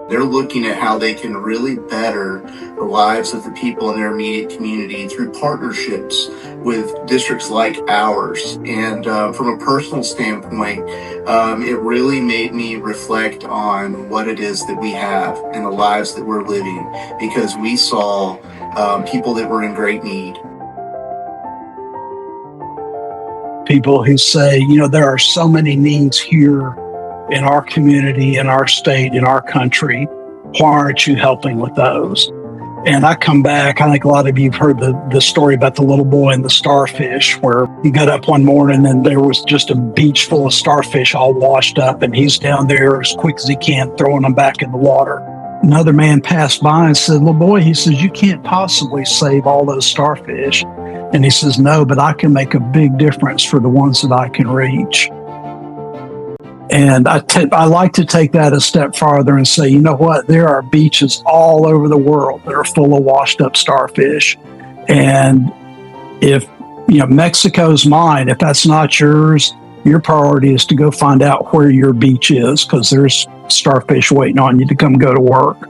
They're looking at how they can really better the lives of the people in their immediate community through partnerships with districts like ours. And from a personal standpoint, it really made me reflect on what it is that we have and the lives that we're living, because we saw people that were in great need. People who say, there are so many needs here in our community, in our state, in our country. Why aren't you helping with those? And I come back, I think a lot of you have heard the story about the little boy and the starfish, where he got up one morning and there was just a beach full of starfish all washed up, and he's down there as quick as he can throwing them back in the water. Another man passed by and said, little boy, he says, you can't possibly save all those starfish. And he says, no, but I can make a big difference for the ones that I can reach. And I like to take that a step farther and say, you know what? There are beaches all over the world that are full of washed up starfish. And if, Mexico's mine, if that's not yours, your priority is to go find out where your beach is, because there's starfish waiting on you to come go to work.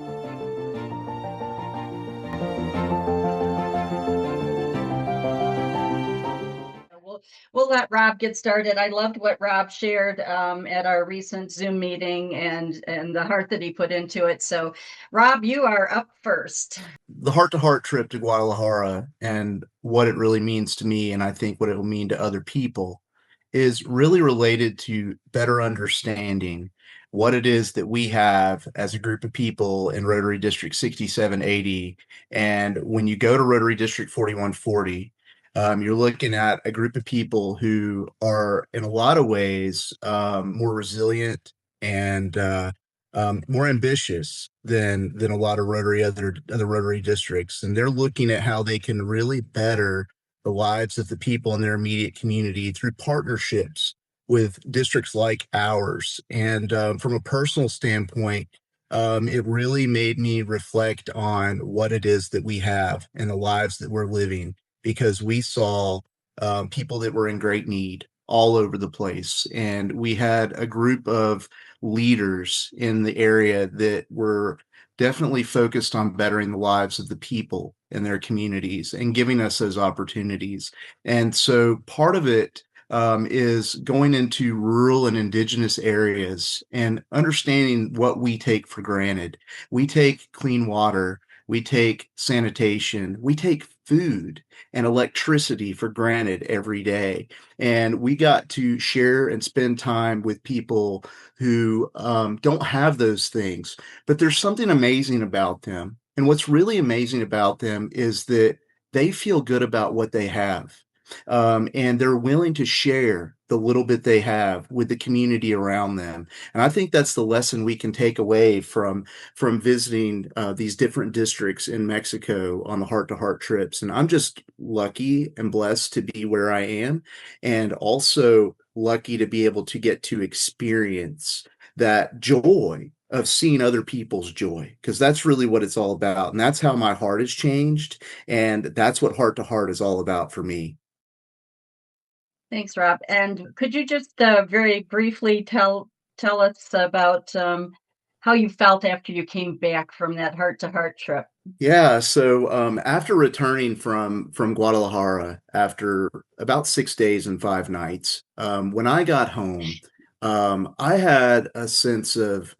We'll let Rob get started. I loved what Rob shared at our recent Zoom meeting and the heart that he put into it. So, Rob, you are up first. The heart-to-heart trip to Guadalajara and what it really means to me, and I think what it will mean to other people, is really related to better understanding what it is that we have as a group of people in Rotary District 6780. And when you go to Rotary District 4140, you're looking at a group of people who are, in a lot of ways, more resilient and more ambitious than a lot of other Rotary districts, and they're looking at how they can really better the lives of the people in their immediate community through partnerships with districts like ours. And from a personal standpoint, it really made me reflect on what it is that we have and the lives that we're living, because we saw people that were in great need all over the place. And we had a group of leaders in the area that were definitely focused on bettering the lives of the people in their communities and giving us those opportunities. And so part of it is going into rural and indigenous areas and understanding what we take for granted. We take clean water, we take sanitation, we take food and electricity for granted every day. And we got to share and spend time with people who don't have those things, but there's something amazing about them. And what's really amazing about them is that they feel good about what they have. And they're willing to share the little bit they have with the community around them. And I think that's the lesson we can take away from visiting these different districts in Mexico on the heart-to-heart trips. And I'm just lucky and blessed to be where I am, and also lucky to be able to get to experience that joy of seeing other people's joy, because that's really what it's all about. And that's how my heart has changed. And that's what heart to heart is all about for me. Thanks, Rob. And could you just very briefly tell us about how you felt after you came back from that heart-to-heart trip? Yeah, so after returning from Guadalajara after about 6 days and 5 nights, when I got home, I had a sense of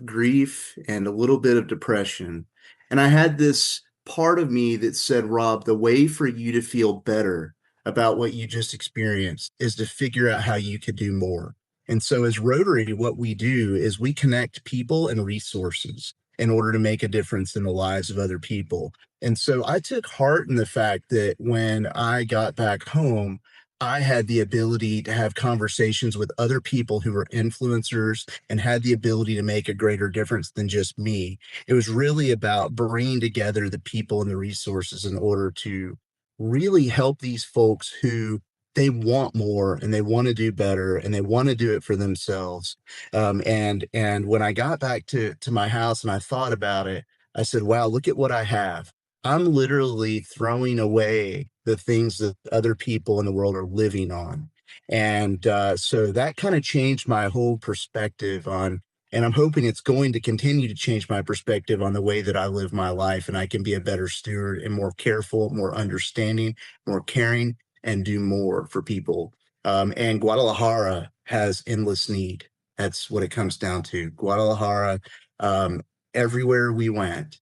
grief and a little bit of depression, and I had this part of me that said, "Rob, the way for you to feel better about what you just experienced is to figure out how you could do more." And so, as Rotary, what we do is we connect people and resources in order to make a difference in the lives of other people. And so I took heart in the fact that when I got back home, I had the ability to have conversations with other people who were influencers and had the ability to make a greater difference than just me. It was really about bringing together the people and the resources in order to really help these folks who they want more and they want to do better and they want to do it for themselves. And when I got back to my house and I thought about it, I said, wow, look at what I have. I'm literally throwing away the things that other people in the world are living on. And so that kind of changed my whole perspective on And I'm hoping it's going to continue to change my perspective on the way that I live my life, and I can be a better steward and more careful, more understanding, more caring, and do more for people. And Guadalajara has endless need. That's what it comes down to. Guadalajara, um, everywhere we went,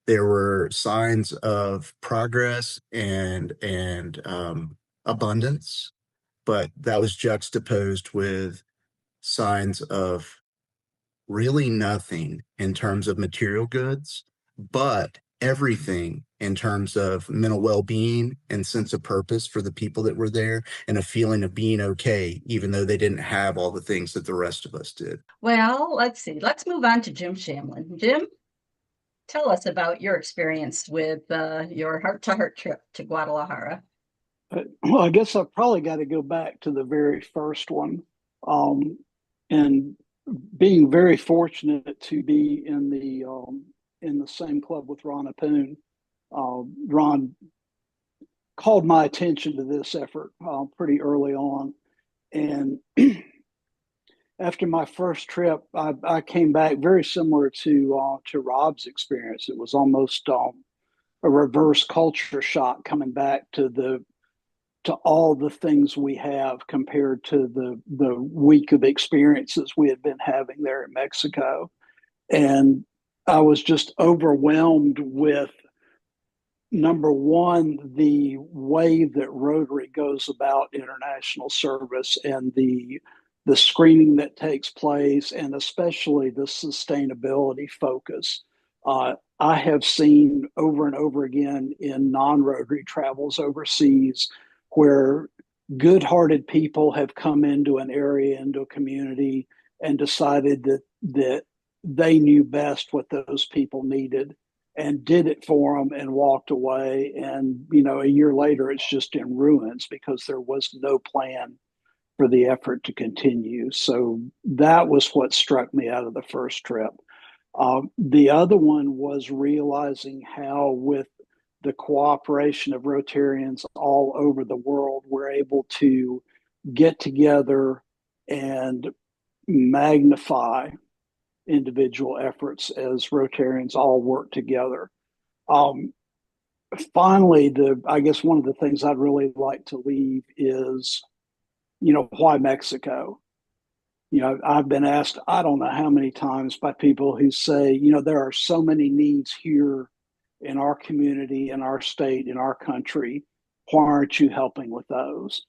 there were signs of progress and abundance, but that was juxtaposed with signs of really nothing in terms of material goods, but everything in terms of mental well-being and sense of purpose for the people that were there, and a feeling of being okay, even though they didn't have all the things that the rest of us did. Well, let's see. Let's move on to Jim Shamblin. Jim, tell us about your experience with your heart-to-heart trip to Guadalajara. Well, I guess I've probably got to go back to the very first one. And being very fortunate to be in the same club with Ron Apoon. Ron called my attention to this effort pretty early on, and after my first trip, I came back very similar to Rob's experience. It was almost a reverse culture shock coming back to all the things we have compared to the week of experiences we had been having there in Mexico. And I was just overwhelmed with, number one, the way that Rotary goes about international service and the screening that takes place, and especially the sustainability focus. I have seen over and over again in non-Rotary travels overseas where good-hearted people have come into an area, into a community, and decided that they knew best what those people needed and did it for them and walked away. And, a year later, it's just in ruins because there was no plan for the effort to continue. So that was what struck me out of the first trip. The other one was realizing how, with the cooperation of Rotarians all over the world, we're able to get together and magnify individual efforts as Rotarians all work together. Finally, I guess one of the things I'd really like to leave is, why Mexico? I've been asked, I don't know how many times, by people who say, there are so many needs here in our community, in our state, in our country. Why aren't you helping with those?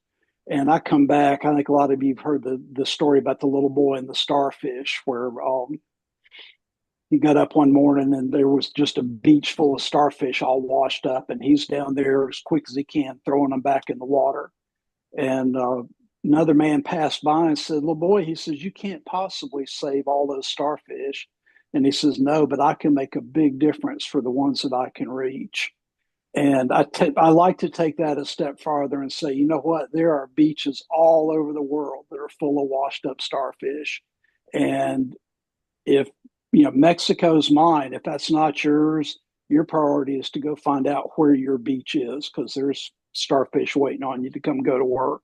And I come back, I think a lot of you have heard the story about the little boy and the starfish, where he got up one morning and there was just a beach full of starfish all washed up, and he's down there as quick as he can throwing them back in the water. And another man passed by and said, little boy, he says, you can't possibly save all those starfish. And he says, no, but I can make a big difference for the ones that I can reach. And I like to take that a step farther and say, you know what? There are beaches all over the world that are full of washed up starfish. And if, Mexico's mine, if that's not yours, your priority is to go find out where your beach is, because there's starfish waiting on you to come go to work.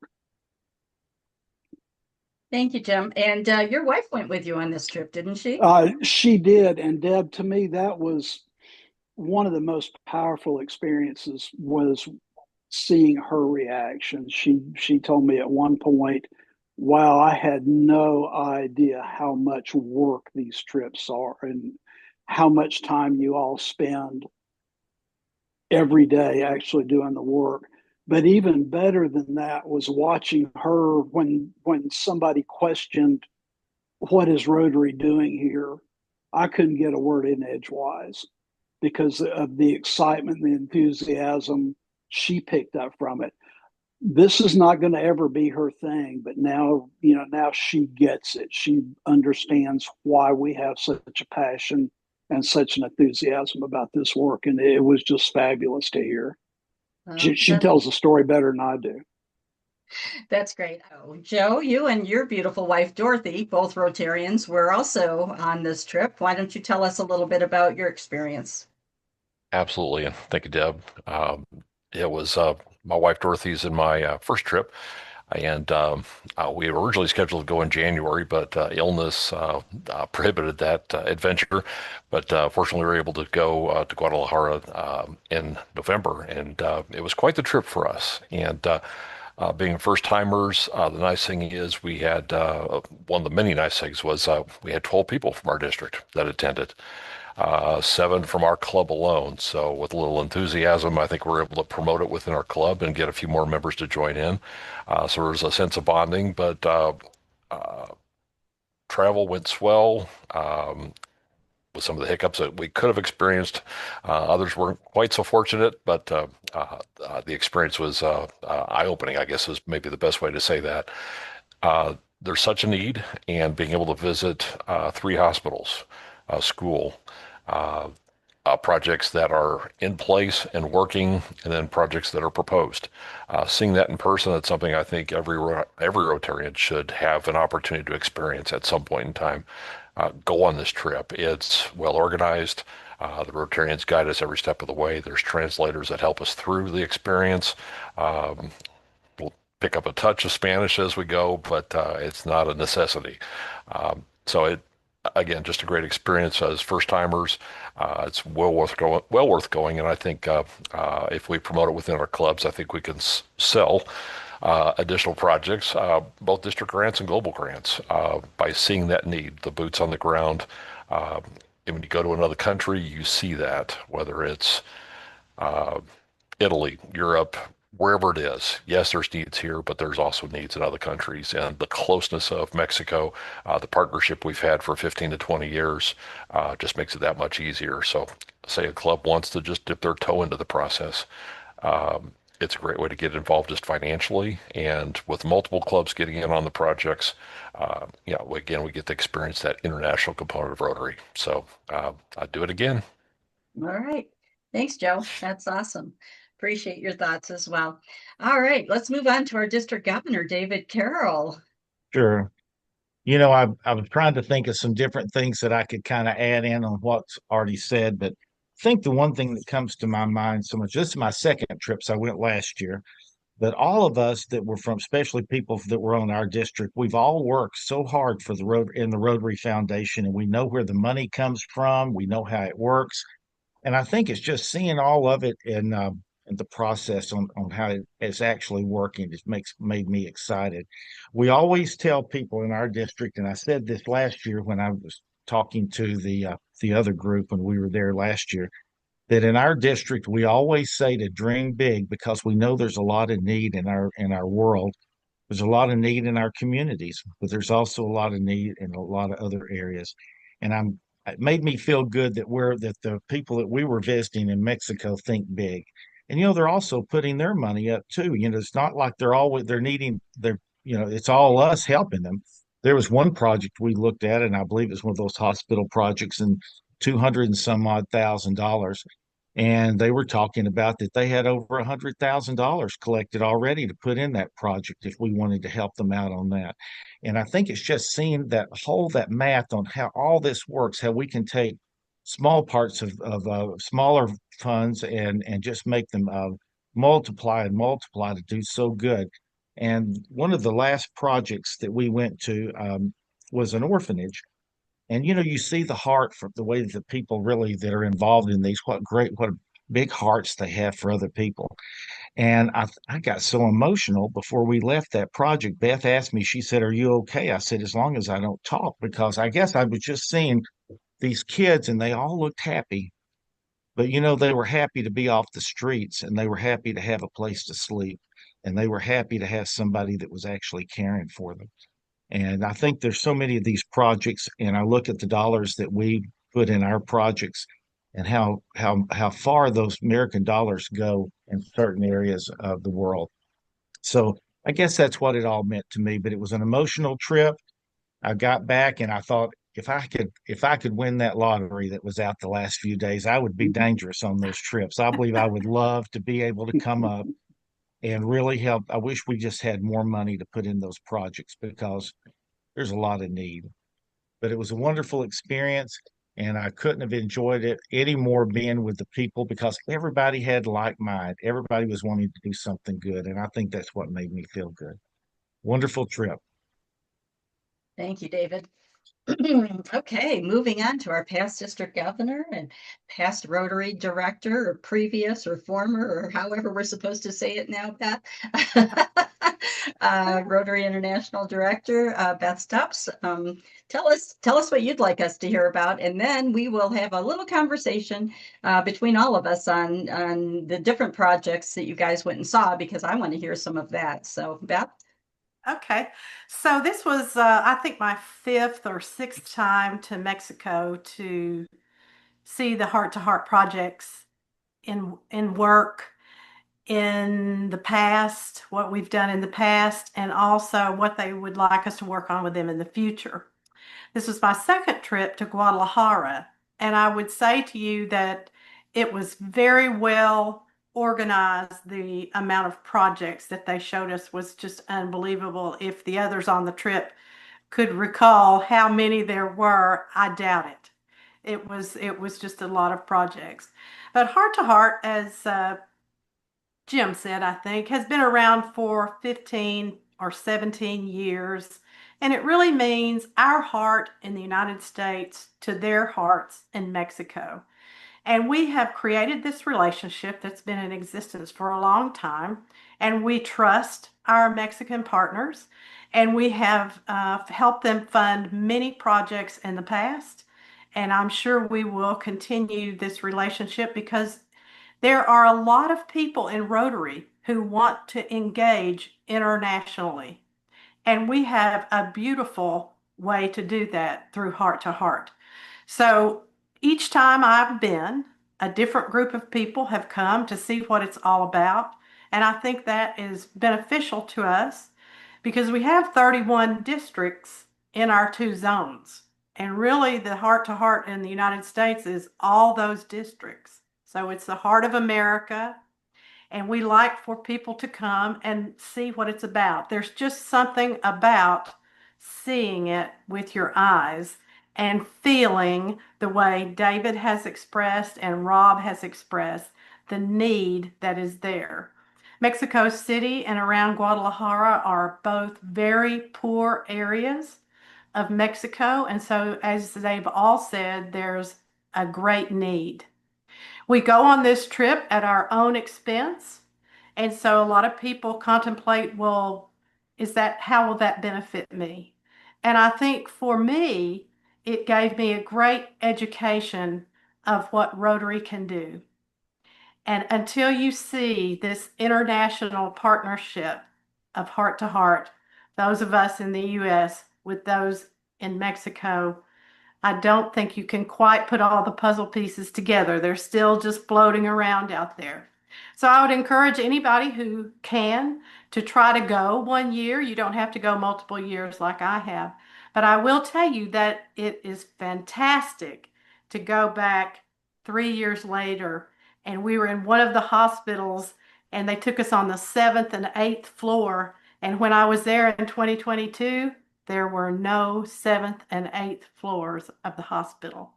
Thank you, Jim. And your wife went with you on this trip, didn't she? She did. And Deb, to me, that was one of the most powerful experiences, was seeing her reaction. She told me at one point, wow, I had no idea how much work these trips are and how much time you all spend every day actually doing the work. But even better than that was watching her when somebody questioned, what is Rotary doing here? I couldn't get a word in edgewise because of the excitement, the enthusiasm she picked up from it. This is not going to ever be her thing, but now, now she gets it. She understands why we have such a passion and such an enthusiasm about this work. And it was just fabulous to hear. She tells the story better than I do. That's great. Oh, Joe, you and your beautiful wife, Dorothy, both Rotarians, were also on this trip. Why don't you tell us a little bit about your experience? Absolutely. And thank you, Deb. It was my wife Dorothy's in my first trip. And we were originally scheduled to go in January, but illness prohibited that adventure. But fortunately, we were able to go to Guadalajara in November, and it was quite the trip for us. And being first timers, the nice thing is we had one of the many nice things was we had 12 people from our district that attended, seven from our club alone. So with a little enthusiasm, I think we're able to promote it within our club and get a few more members to join in. So there was a sense of bonding, but travel went swell. With some of the hiccups that we could have experienced. Others weren't quite so fortunate, but the experience was eye-opening, I guess is maybe the best way to say that. There's such a need, and being able to visit three hospitals, a school, uh, projects that are in place and working, and then projects that are proposed. Seeing that in person, that's something I think every Rotarian should have an opportunity to experience at some point in time. Go on this trip. It's well organized. The Rotarians guide us every step of the way. There's translators that help us through the experience. Um, we'll pick up a touch of Spanish as we go, but it's not a necessity. So it again, just a great experience as first timers. It's well worth going, and I think if we promote it within our clubs, I think we can sell additional projects, both district grants and global grants, by seeing that need, the boots on the ground. Uh, and when you go to another country, you see that, whether it's uh, Italy, Europe, wherever it is. Yes, there's needs here, but there's also needs in other countries. And the closeness of Mexico, the partnership we've had for 15 to 20 years, just makes it that much easier. So, say a club wants to just dip their toe into the process. It's a great way to get involved just financially, and with multiple clubs getting in on the projects, again, we get to experience that international component of Rotary. So I'd do it again. All right. Thanks, Joe. That's awesome. Appreciate your thoughts as well. All right, let's move on to our district governor, David Carroll. Sure. I was trying to think of some different things that I could kind of add in on what's already said, but I think the one thing that comes to my mind so much, this is my second trip, so I went last year, but all of us that were from, especially people that were on our district, we've all worked so hard for the road in the Rotary Foundation, and we know where the money comes from, we know how it works. And I think it's just seeing all of it in the process on how it's actually working. It made me excited. We always tell people in our district, and I said this last year when I was talking to the other group when we were there last year, that in our district we always say to dream big because we know there's a lot of need in our world. There's a lot of need in our communities, but there's also a lot of need in a lot of other areas. And it made me feel good that the people that we were visiting in Mexico think big. And they're also putting their money up too. It's not like they're needing it's all us helping them. There was one project we looked at, and I believe it's one of those hospital projects, and 200 and some odd $1,000, and they were talking about that they had over $100,000 collected already to put in that project if we wanted to help them out on that. And I think it's just seeing that math on how all this works, how we can take small parts of smaller funds and just make them multiply and multiply to do so good. And one of the last projects that we went to was an orphanage, and you see the heart from the way that the people really that are involved in these, what big hearts they have for other people. And I got so emotional before we left that project. Beth asked me, she said, "Are you okay?" I said, "As long as I don't talk," because I guess I was just seeing these kids and they all looked happy, but they were happy to be off the streets, and they were happy to have a place to sleep, and they were happy to have somebody that was actually caring for them. And I think there's so many of these projects, and I look at the dollars that we put in our projects and how far those American dollars go in certain areas of the world. So I guess that's what it all meant to me. But it was an emotional trip. I got back and I thought if I could win that lottery that was out the last few days, I would be dangerous on those trips. I believe I would love to be able to come up and really help. I wish we just had more money to put in those projects because there's a lot of need. But it was a wonderful experience, and I couldn't have enjoyed it any more being with the people because everybody had like mind. Everybody was wanting to do something good, and I think that's what made me feel good. Wonderful trip. Thank you, David. Okay, moving on to our past district governor and past Rotary director, or previous or former, or however we're supposed to say it now, Beth. Rotary International Director, Beth Stubbs. Tell us what you'd like us to hear about, and then we will have a little conversation between all of us on the different projects that you guys went and saw, because I want to hear some of that. So, Beth. Okay, so this was, I think, my fifth or sixth time to Mexico to see the heart-to-heart projects in work in the past, what we've done in the past, and also what they would like us to work on with them in the future. This was my second trip to Guadalajara, and I would say to you that it was very well organized. The amount of projects that they showed us was just unbelievable. If the others on the trip could recall how many there were, I doubt it. It was just a lot of projects. But Heart to Heart, as Jim said, I think, has been around for 15 or 17 years. And it really means our heart in the United States to their hearts in Mexico. And we have created this relationship that's been in existence for a long time. And we trust our Mexican partners. And we have helped them fund many projects in the past. And I'm sure we will continue this relationship because there are a lot of people in Rotary who want to engage internationally. And we have a beautiful way to do that through Heart to Heart. So each time I've been, a different group of people have come to see what it's all about. And I think that is beneficial to us because we have 31 districts in our two zones. And really, the Heart to Heart in the United States is all those districts. So it's the heart of America. And we like for people to come and see what it's about. There's just something about seeing it with your eyes and feeling the way David has expressed and Rob has expressed the need that is there. Mexico City and around Guadalajara are both very poor areas of Mexico. And so, as they've all said, there's a great need. We go on this trip at our own expense. And so a lot of people contemplate, well, how will that benefit me? And I think for me, it gave me a great education of what Rotary can do. And until you see this international partnership of Heart to Heart, those of us in the US with those in Mexico, I don't think you can quite put all the puzzle pieces together. They're still just floating around out there. So I would encourage anybody who can to try to go one year. You don't have to go multiple years like I have. But I will tell you that it is fantastic to go back 3 years later. And we were in one of the hospitals and they took us on the seventh and eighth floor. And when I was there in 2022, there were no seventh and eighth floors of the hospital.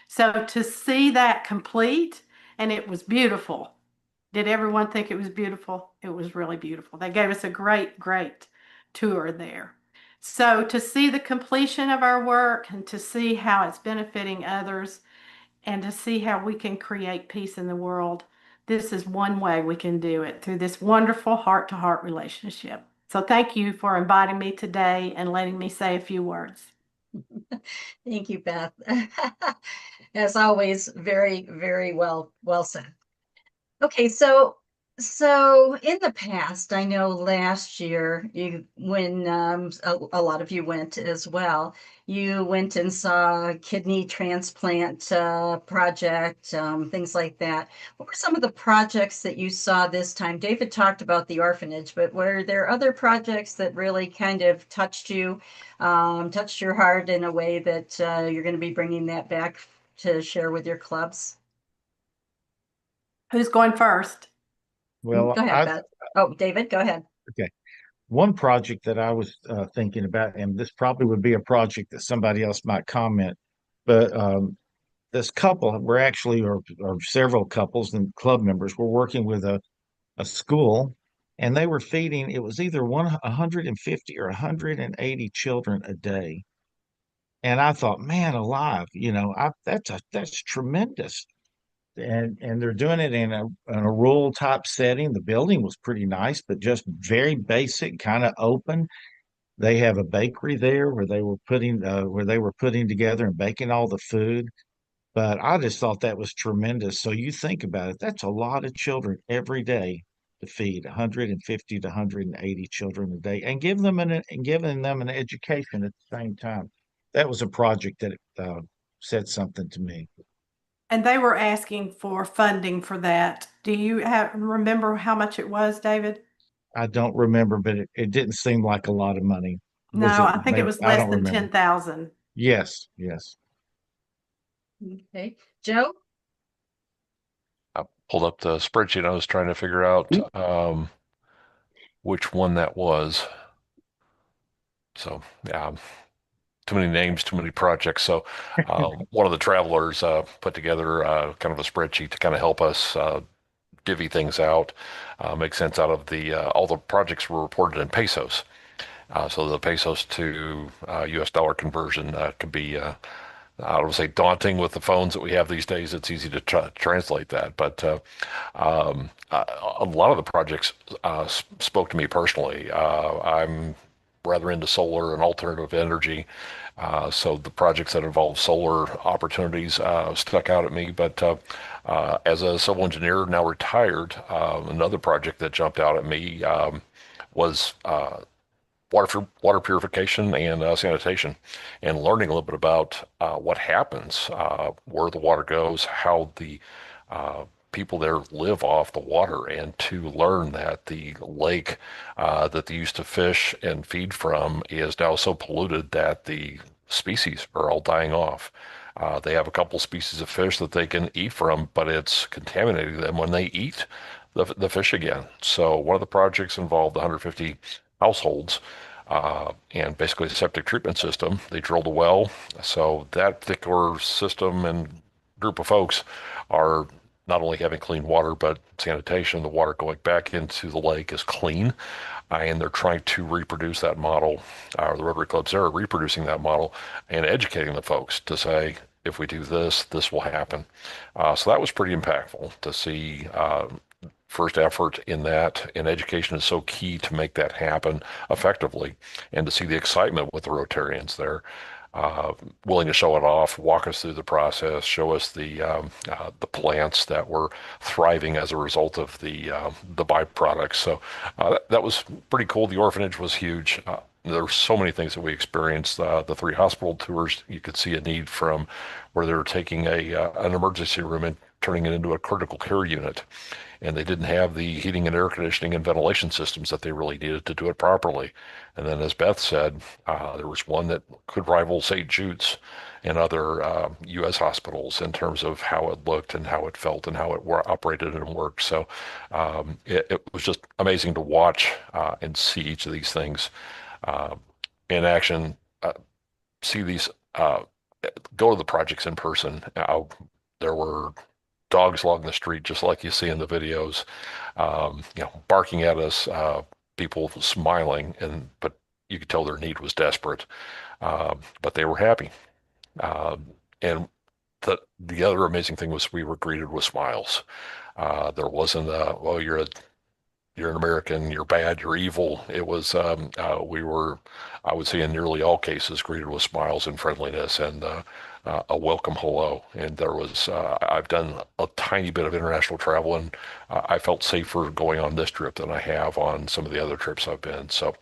So to see that complete, and it was beautiful. Did everyone think it was beautiful? It was really beautiful. They gave us a great, great tour there. So to see the completion of our work and to see how it's benefiting others and to see how we can create peace in the world, this is one way we can do it through this wonderful heart-to-heart relationship. So thank you for inviting me today and letting me say a few words. Thank you, Beth. As always, very, very well said. Okay, so in the past, I know last year when a lot of you went as well, you went and saw a kidney transplant project, things like that. What were some of the projects that you saw this time? David talked about the orphanage, but were there other projects that really kind of touched you, touched your heart in a way that you're going to be bringing that back to share with your clubs? Who's going first? Well, Go ahead, Beth. Oh, David, go ahead. okay. One project that I was thinking about, and this probably would be a project that somebody else might comment, but this couple, we're actually, or several couples and club members, we're working with a school, and they were feeding, it was either 150 or 180 children a day. And I thought, man alive, that's tremendous. And they're doing it in a rural type setting. The building was pretty nice, but just very basic, kind of open. They have a bakery there where they were putting together and baking all the food. But I just thought that was tremendous. So you think about it, that's a lot of children every day to feed 150 to 180 children a day and giving them an education at the same time. That was a project that said something to me. And they were asking for funding for that. Do you remember how much it was, David? I don't remember, but it didn't seem like a lot of money. Was No, it? I think it Maybe was I less don't than remember. 10,000. Yes, yes. Okay. Joe? I pulled up the spreadsheet. I was trying to figure out which one that was. So, yeah, too many names, too many projects. So, one of the travelers put together kind of a spreadsheet to kind of help us divvy things out, make sense out of all the projects were reported in pesos. So the pesos to US dollar conversion could be, I would say, daunting with the phones that we have these days. It's easy to translate that. But a lot of the projects spoke to me personally. I'm rather into solar and alternative energy. So the projects that involve solar opportunities stuck out at me. But as a civil engineer, now retired, another project that jumped out at me was water purification and sanitation, and learning a little bit about what happens, where the water goes, how the people there live off the water, and to learn that the lake that they used to fish and feed from is now so polluted that the species are all dying off. They have a couple species of fish that they can eat from, but it's contaminating them when they eat the fish again. So one of the projects involved 150 households and basically a septic treatment system. They drilled a well. So that particular system and group of folks are not only having clean water, but sanitation. The water going back into the lake is clean. And they're trying to reproduce that model, or the Rotary clubs there are reproducing that model and educating the folks to say, if we do this, this will happen. So that was pretty impactful to see first effort in that, and education is so key to make that happen effectively, and to see the excitement with the Rotarians there, willing to show it off, walk us through the process, show us the plants that were thriving as a result of the byproducts. So that was pretty cool. The orphanage was huge. There were so many things that we experienced. The 3 hospital tours, you could see a need from where they were taking an emergency room and turning it into a critical care unit. And they didn't have the heating and air conditioning and ventilation systems that they really needed to do it properly. And then, as Beth said, there was one that could rival St. Jude's and other U.S. hospitals in terms of how it looked and how it felt and how it operated and worked. So it was just amazing to watch and see each of these things in action, see these, go to the projects in person. There were dogs along the street, just like you see in the videos, barking at us, people smiling, but you could tell their need was desperate, but they were happy. And the other amazing thing was we were greeted with smiles. There wasn't well, you're an American, you're bad, you're evil. It was, we were, I would say in nearly all cases, greeted with smiles and friendliness and a welcome hello. And there was, I've done a tiny bit of international travel, and I felt safer going on this trip than I have on some of the other trips I've been. So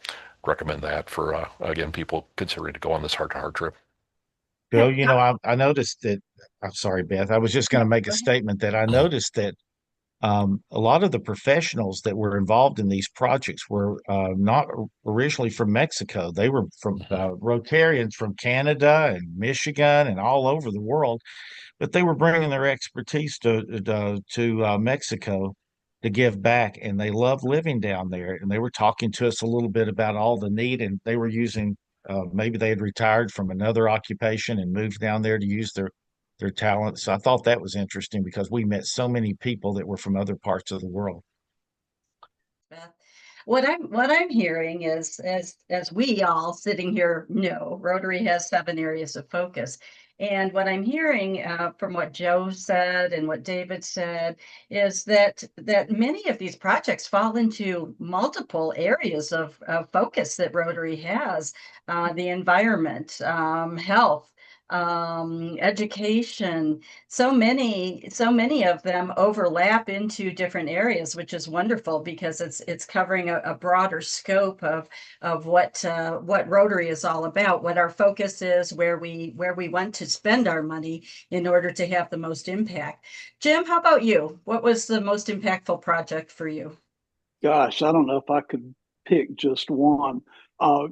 recommend that for, again, people considering to go on this heart-to-heart trip. Bill, I noticed that, I'm sorry, Beth, I was just going to make a statement that I noticed that a lot of the professionals that were involved in these projects were not originally from Mexico. They were from Rotarians from Canada and Michigan and all over the world, but they were bringing their expertise to Mexico to give back, and they love living down there. And they were talking to us a little bit about all the need, and they were using maybe they had retired from another occupation and moved down there to use their talents. So I thought that was interesting because we met so many people that were from other parts of the world. Beth. what I'm hearing is, as we all sitting here know, Rotary has 7 areas of focus. And what I'm hearing from what Joe said and what David said is that many of these projects fall into multiple areas of focus that Rotary has: the environment, health, education. So many of them overlap into different areas, which is wonderful because it's covering a broader scope of what Rotary is all about, what our focus is, where we want to spend our money in order to have the most impact. Jim, how about you? What was the most impactful project for you? Gosh, I don't know if I could pick just one. Uh,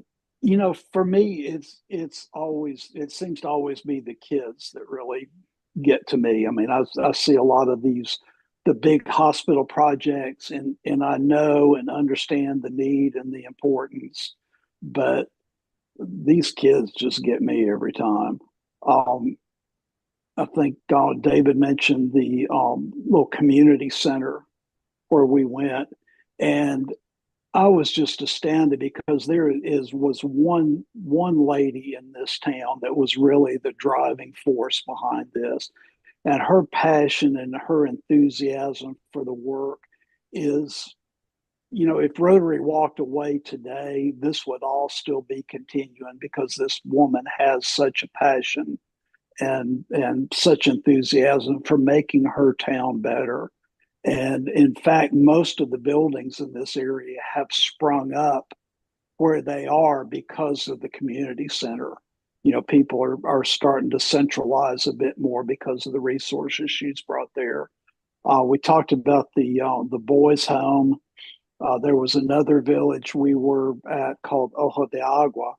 for me, it seems to always be the kids that really get to me. I mean, I see a lot of the big hospital projects, and I know and understand the need and the importance, but these kids just get me every time. Um, I think David mentioned the little community center where we went, and I was just astounded because was one lady in this town that was really the driving force behind this, and her passion and her enthusiasm for the work is, if Rotary walked away today, this would all still be continuing because this woman has such a passion and such enthusiasm for making her town better. And in fact, most of the buildings in this area have sprung up where they are because of the community center. People are starting to centralize a bit more because of the resources she's brought there. We talked about the boys' home. There was another village we were at called Ojo de Agua,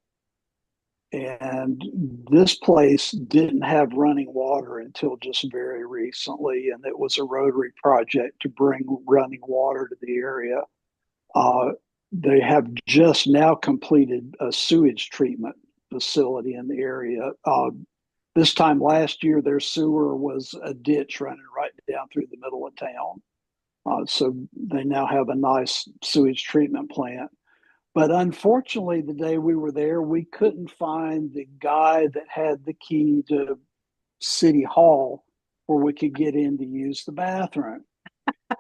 and this place didn't have running water until just very recently, and it was a Rotary project to bring running water to the area. Uh, they have just now completed a sewage treatment facility in the area. This time last year, their sewer was a ditch running right down through the middle of town. So they now have a nice sewage treatment plant. But unfortunately, the day we were there, we couldn't find the guy that had the key to City Hall where we could get in to use the bathroom.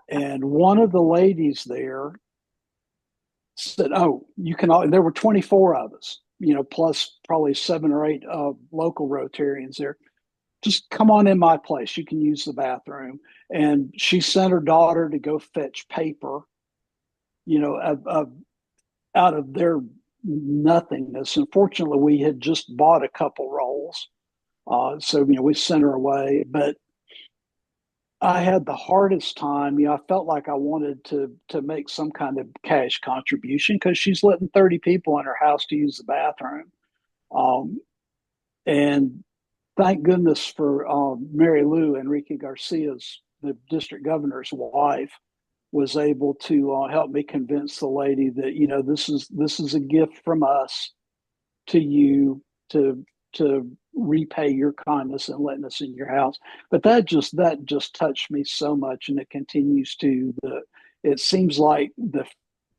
And one of the ladies there said, "Oh, you can." There were 24 of us, plus probably 7 or 8 local Rotarians there. Just come on in my place. You can use the bathroom. And she sent her daughter to go fetch paper, out of their nothingness. Unfortunately, we had just bought a couple rolls. So, we sent her away. But I had the hardest time. I felt like I wanted to make some kind of cash contribution because she's letting 30 people in her house to use the bathroom. And thank goodness for Mary Lou Enrique Garcia's, the district governor's wife, was able to help me convince the lady that this is a gift from us to you to repay your kindness and letting us in your house. But that just touched me so much, and it continues to. It seems like the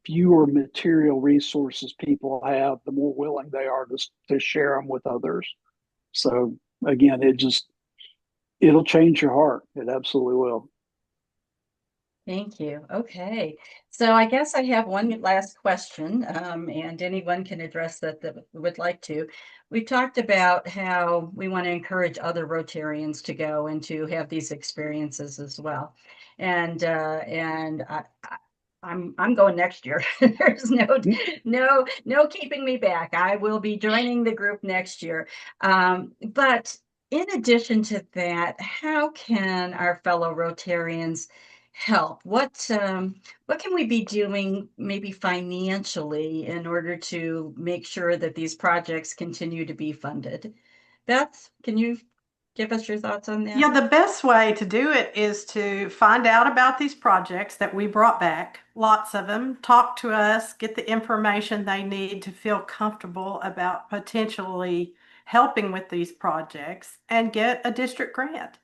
fewer material resources people have, the more willing they are to share them with others. So again, it'll change your heart. It absolutely will. Thank you. Okay. So I guess I have one last question, and anyone can address that would like to. We talked about how we want to encourage other Rotarians to go and to have these experiences as well. And I'm going next year. There's no keeping me back. I will be joining the group next year. But in addition to that, how can our fellow Rotarians help? What can we be doing maybe financially in order to make sure that these projects continue to be funded? Beth, can you give us your thoughts on that? Yeah, the best way to do it is to find out about these projects that we brought back, lots of them, talk to us, get the information they need to feel comfortable about potentially helping with these projects, and get a district grant.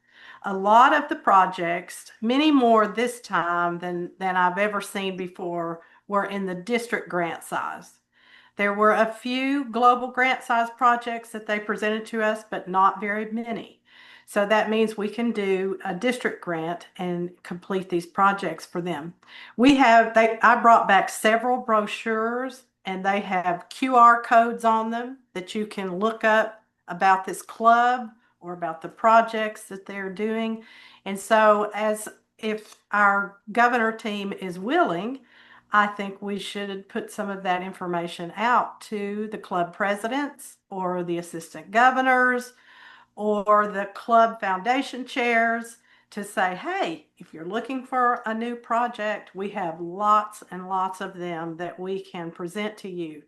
A lot of the projects, many more this time than I've ever seen before, were in the district grant size. There were a few global grant size projects that they presented to us, but not very many. So that means we can do a district grant and complete these projects for them. I brought back several brochures, and they have QR codes on them that you can look up about this club or about the projects that they're doing. And so if our governor team is willing, I think we should put some of that information out to the club presidents or the assistant governors or the club foundation chairs to say, hey, if you're looking for a new project, we have lots and lots of them that we can present to you.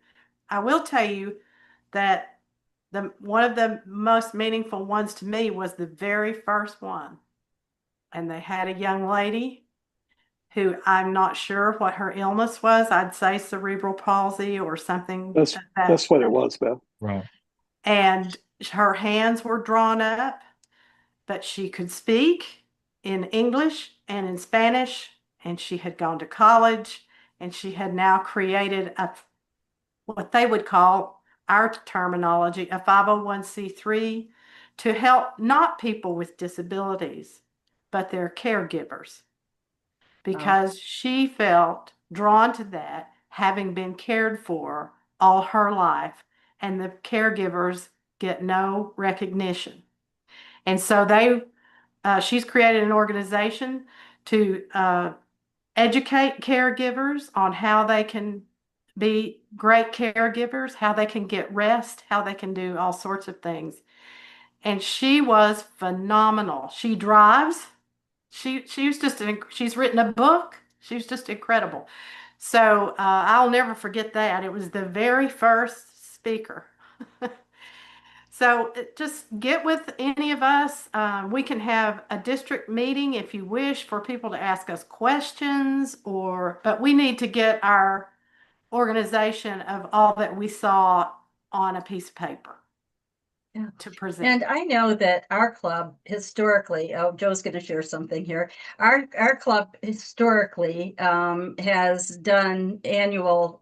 I will tell you that one of the most meaningful ones to me was the very first one. And they had a young lady who I'm not sure what her illness was. I'd say cerebral palsy or something. That's what it was, Beth. Right. And her hands were drawn up, but she could speak in English and in Spanish, and she had gone to college, and she had now created what they would call, our terminology, a 501c3 to help not people with disabilities, but their caregivers. Because she felt drawn to that, having been cared for all her life, and the caregivers get no recognition. And so she's created an organization to educate caregivers on how they can be great caregivers, how they can get rest, how they can do all sorts of things. And she was phenomenal. She drives. She's written a book. She was just incredible. So I'll never forget that. It was the very first speaker. So just get with any of us. We can have a district meeting if you wish for people to ask us questions, but we need to get our organization of all that we saw on a piece of paper to present. And I know that our club historically, Joe's going to share something here. Our club historically has done annual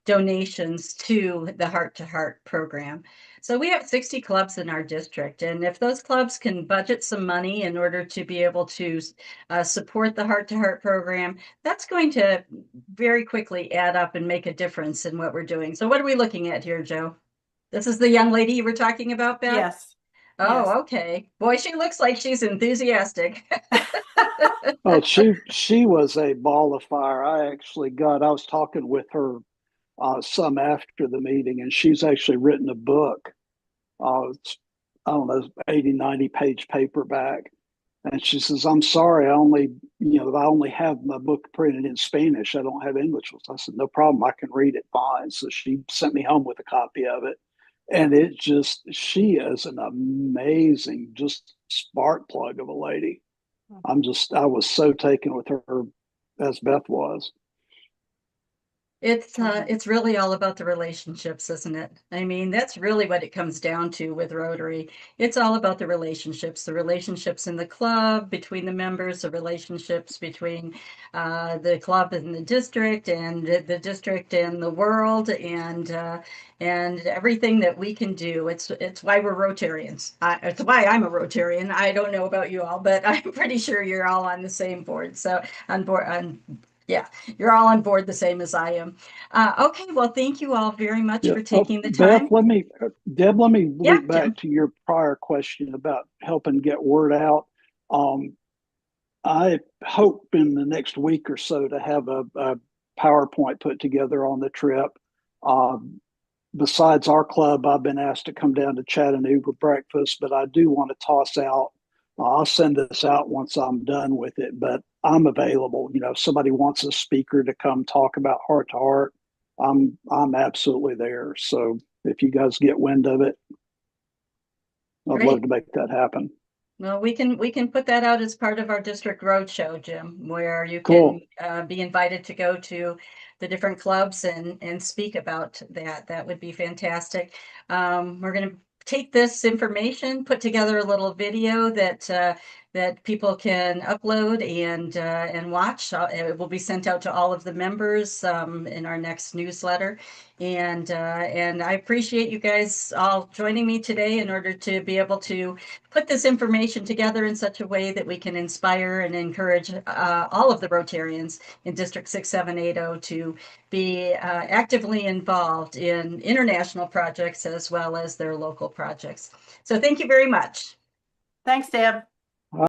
donations to the Heart to Heart program. So we have 60 clubs in our district, and if those clubs can budget some money in order to be able to support the Heart to Heart program, that's going to very quickly add up and make a difference in what we're doing. So what are we looking at here, Joe? This is the young lady you were talking about, Beth? Yes. Oh, Yes. Okay. Boy, she looks like she's enthusiastic. Oh, she was a ball of fire. I was talking with her some after the meeting, and she's actually written a book. It's, I don't know, 80, 90 page paperback. And she says, I'm sorry, I only have my book printed in Spanish. I don't have English. I said, no problem. I can read it fine. So she sent me home with a copy of it. And she is an amazing, just spark plug of a lady. I was so taken with her, as Beth was. It's really all about the relationships, isn't it? I mean, that's really what it comes down to with Rotary. It's all about the relationships in the club, between the members, the relationships between the club and the district, and the district and the world, and everything that we can do. It's why we're Rotarians. It's why I'm a Rotarian. I don't know about you all, but I'm pretty sure you're all on the same board. So yeah, you're all on board the same as I am. Okay, well, thank you all very much for taking the time. Deb, let me Yeah, loop back to your prior question about helping get word out. I hope in the next week or so to have a PowerPoint put together on the trip. Besides our club, I've been asked to come down to Chattanooga breakfast, but I do want to toss out. I'll send this out once I'm done with it, but I'm available. If somebody wants a speaker to come talk about Heart to Heart, I'm absolutely there. So if you guys get wind of it, I'd love to make that happen. Well, we can put that out as part of our district roadshow, Jim, where you Cool. can be invited to go to the different clubs and speak about that. That would be fantastic. We're going to take this information, put together a little video that that people can upload and watch. It will be sent out to all of the members in our next newsletter. And I appreciate you guys all joining me today in order to be able to put this information together in such a way that we can inspire and encourage all of the Rotarians in District 6780 to be actively involved in international projects as well as their local projects. So thank you very much. Thanks, Deb.